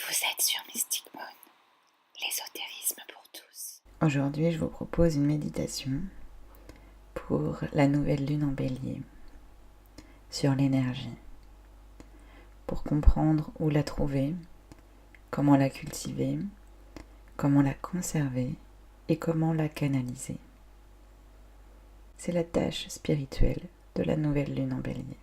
Vous êtes sur Mystic Moon, l'ésotérisme pour tous. Aujourd'hui, je vous propose une méditation pour la nouvelle lune en bélier sur l'énergie, pour comprendre où la trouver, comment la cultiver, comment la conserver et comment la canaliser. C'est la tâche spirituelle de la nouvelle lune en bélier.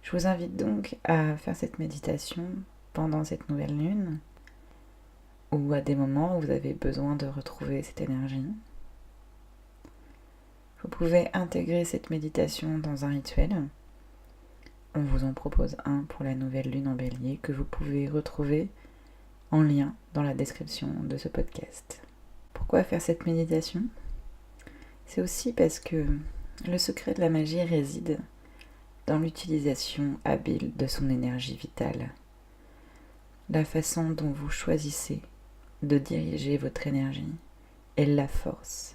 Je vous invite donc à faire cette méditation pendant cette nouvelle lune ou à des moments où vous avez besoin de retrouver cette énergie. Vous pouvez intégrer cette méditation dans un rituel. On vous en propose un pour la nouvelle lune en bélier que vous pouvez retrouver en lien dans la description de ce podcast. Pourquoi faire cette méditation ? C'est aussi parce que le secret de la magie réside dans l'utilisation habile de son énergie vitale. La façon dont vous choisissez de diriger votre énergie est la force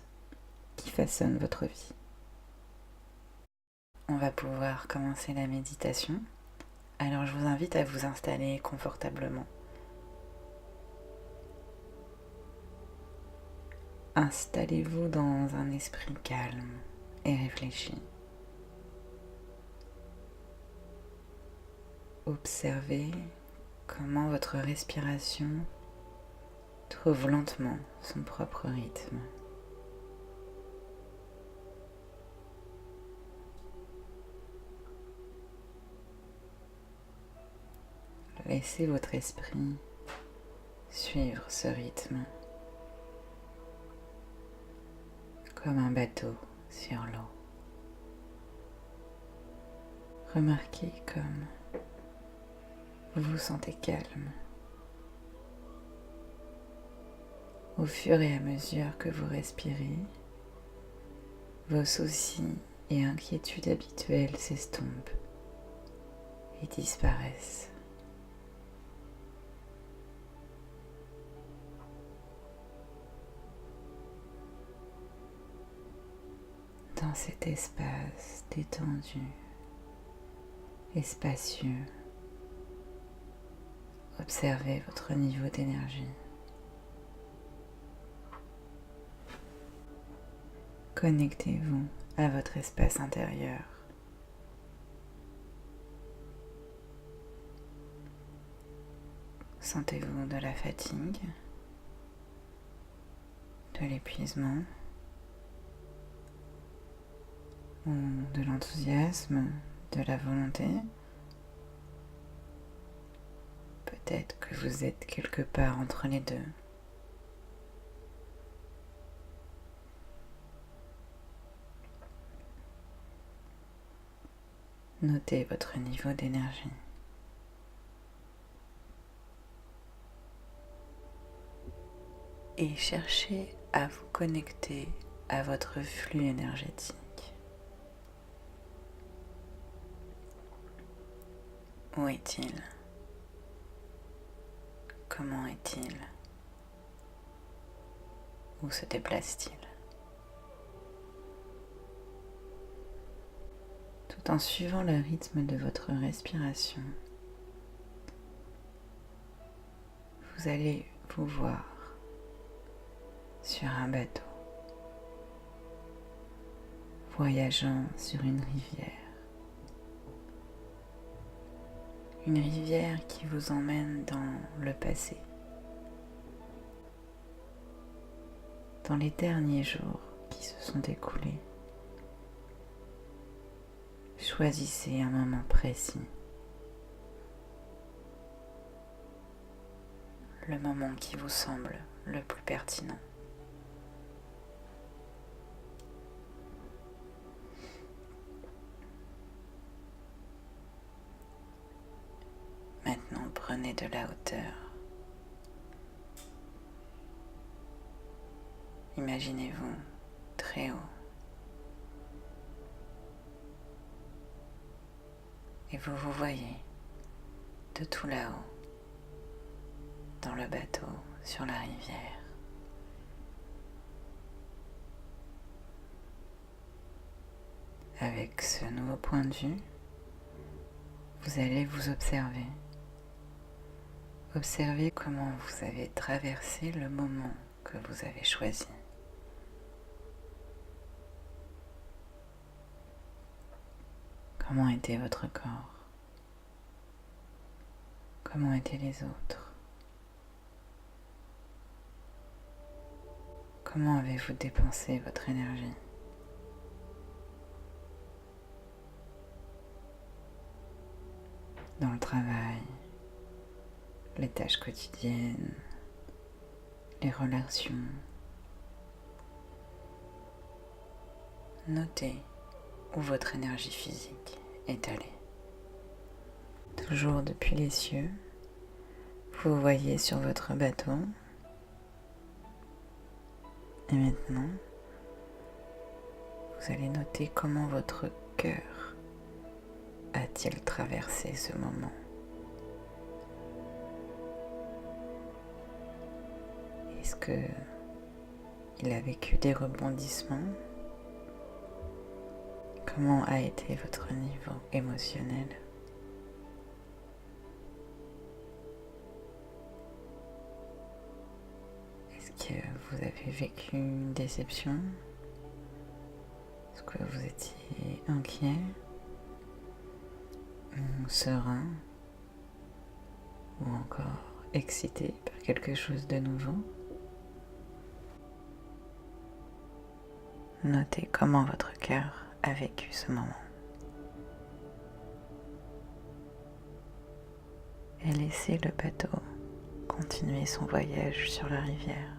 qui façonne votre vie. On va pouvoir commencer la méditation. Alors je vous invite à vous installer confortablement. Installez-vous dans un esprit calme et réfléchi. Observez comment votre respiration trouve lentement son propre rythme. Laissez votre esprit suivre ce rythme comme un bateau sur l'eau. Remarquez comme vous vous sentez calme au fur et à mesure que vous respirez. Vos soucis et inquiétudes habituelles s'estompent et disparaissent. Dans cet espace détendu et spacieux, observez votre niveau d'énergie. Connectez-vous à votre espace intérieur. Sentez-vous de la fatigue, de l'épuisement ou de l'enthousiasme, de la volonté? Peut-être que vous êtes quelque part entre les deux. Notez votre niveau d'énergie. Et cherchez à vous connecter à votre flux énergétique. Où est-il ? Comment est-il ? Où se déplace-t-il ? Tout en suivant le rythme de votre respiration, vous allez vous voir sur un bateau, voyageant sur une rivière. Une rivière qui vous emmène dans le passé, dans les derniers jours qui se sont écoulés. Choisissez un moment précis, le moment qui vous semble le plus pertinent. Maintenant, prenez de la hauteur. Imaginez-vous très haut. Et vous vous voyez de tout là-haut, dans le bateau, sur la rivière. Avec ce nouveau point de vue, vous allez vous observer Observez comment vous avez traversé le moment que vous avez choisi. Comment était votre corps? Comment étaient les autres? Comment avez-vous dépensé votre énergie? Dans le travail, les tâches quotidiennes, les relations. Notez où votre énergie physique est allée. Toujours depuis les cieux, vous voyez sur votre bateau. Et maintenant, vous allez noter comment votre cœur a-t-il traversé ce moment. Est-ce qu'il a vécu des rebondissements? Comment a été votre niveau émotionnel? Est-ce que vous avez vécu une déception? Est-ce que vous étiez inquiet ou serein ou encore excité par quelque chose de nouveau? Notez comment votre cœur a vécu ce moment. Et laissez le bateau continuer son voyage sur la rivière.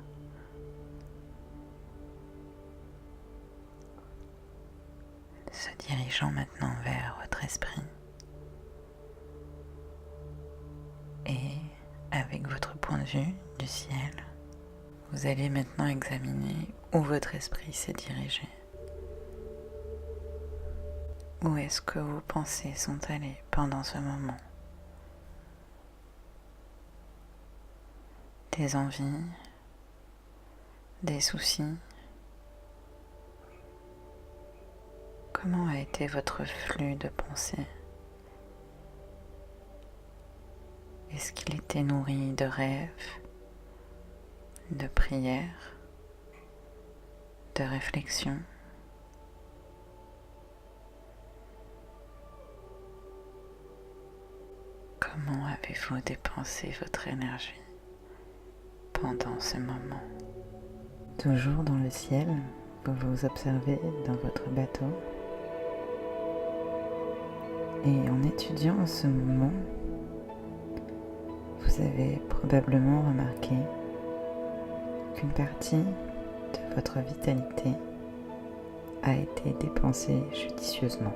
Se dirigeant maintenant vers votre esprit. Et avec votre point de vue du ciel, vous allez maintenant examiner où votre esprit s'est dirigé. Où est-ce que vos pensées sont allées pendant ce moment? Des envies, des soucis. Comment a été votre flux de pensées? Est-ce qu'il était nourri de rêves, de prières, de réflexions? Comment avez-vous dépensé votre énergie pendant ce moment? Toujours dans le ciel, vous vous observez dans votre bateau et en étudiant ce moment, vous avez probablement remarqué qu'une partie de votre vitalité a été dépensée judicieusement,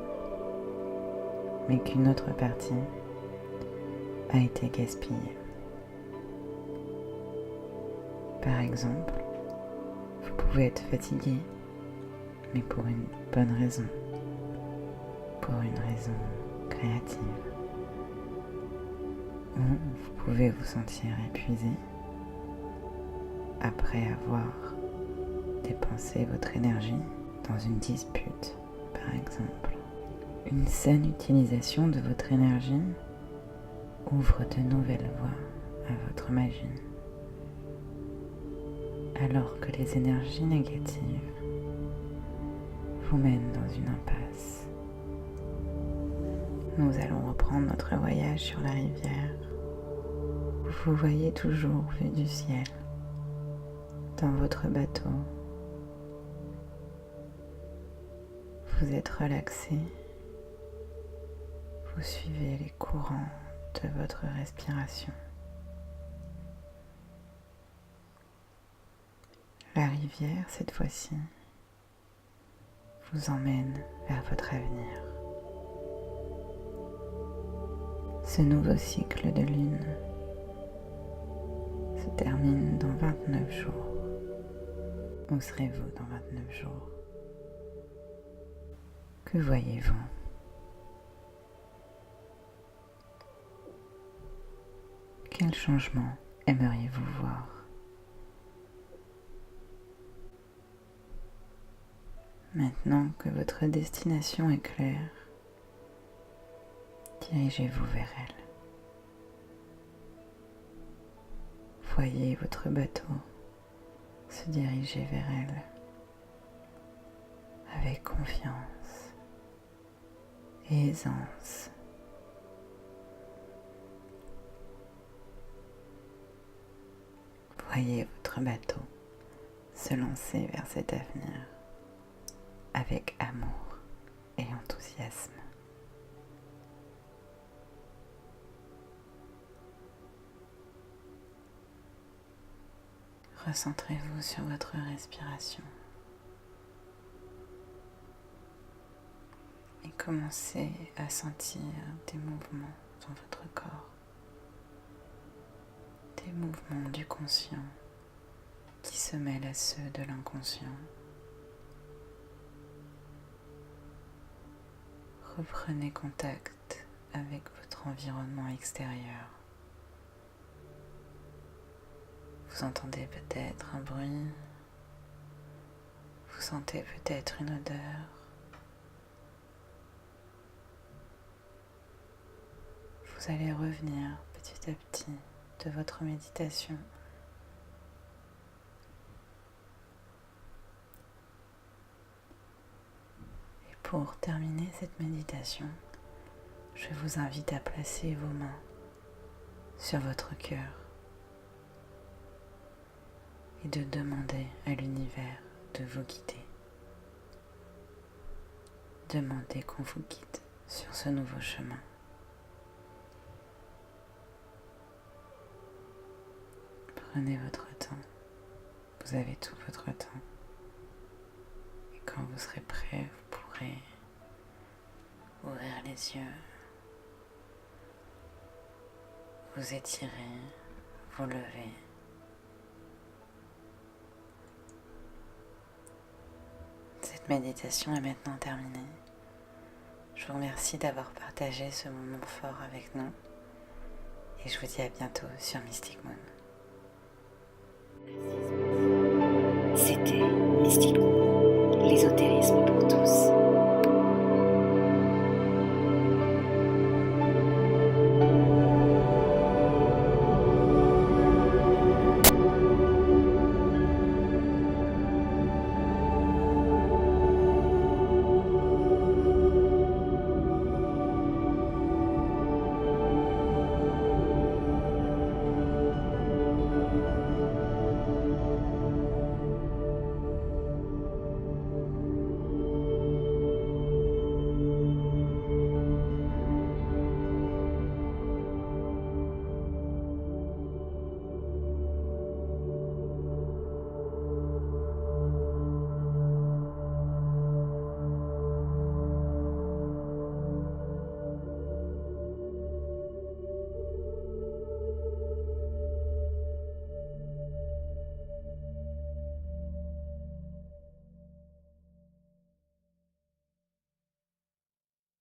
mais qu'une autre partie a été gaspillée. Par exemple, vous pouvez être fatigué, mais pour une bonne raison, pour une raison créative. Ou vous pouvez vous sentir épuisé après avoir dépensé votre énergie dans une dispute, par exemple. Une saine utilisation de votre énergie ouvre de nouvelles voies à votre magie, alors que les énergies négatives vous mènent dans une impasse. Nous allons reprendre notre voyage sur la rivière. Vous voyez toujours vu du ciel, dans votre bateau. Vous êtes relaxé. Vous suivez les courants de votre respiration. La rivière, cette fois-ci, vous emmène vers votre avenir. Ce nouveau cycle de lune se termine dans 29 jours. Où serez-vous dans 29 jours? Que voyez-vous? Quel changement aimeriez-vous voir? Maintenant que votre destination est claire, dirigez-vous vers elle. Voyez votre bateau se diriger vers elle avec confiance et aisance. Voyez votre bateau se lancer vers cet avenir avec amour et enthousiasme. Recentrez-vous sur votre respiration et commencez à sentir des mouvements dans votre corps, des mouvements du conscient qui se mêlent à ceux de l'inconscient. Reprenez contact avec votre environnement extérieur. Vous entendez peut-être un bruit, vous sentez peut-être une odeur. Vous allez revenir petit à petit de votre méditation. Et pour terminer cette méditation, je vous invite à placer vos mains sur votre cœur et de demander à l'univers de vous guider. Demandez qu'on vous guide sur ce nouveau chemin. Prenez votre temps, vous avez tout votre temps. Et quand vous serez prêt, vous pourrez ouvrir les yeux, vous étirer, vous lever. Cette méditation est maintenant terminée. Je vous remercie d'avoir partagé ce moment fort avec nous et je vous dis à bientôt sur Mystic Moon. C'était Mystic Moon, l'ésotérisme.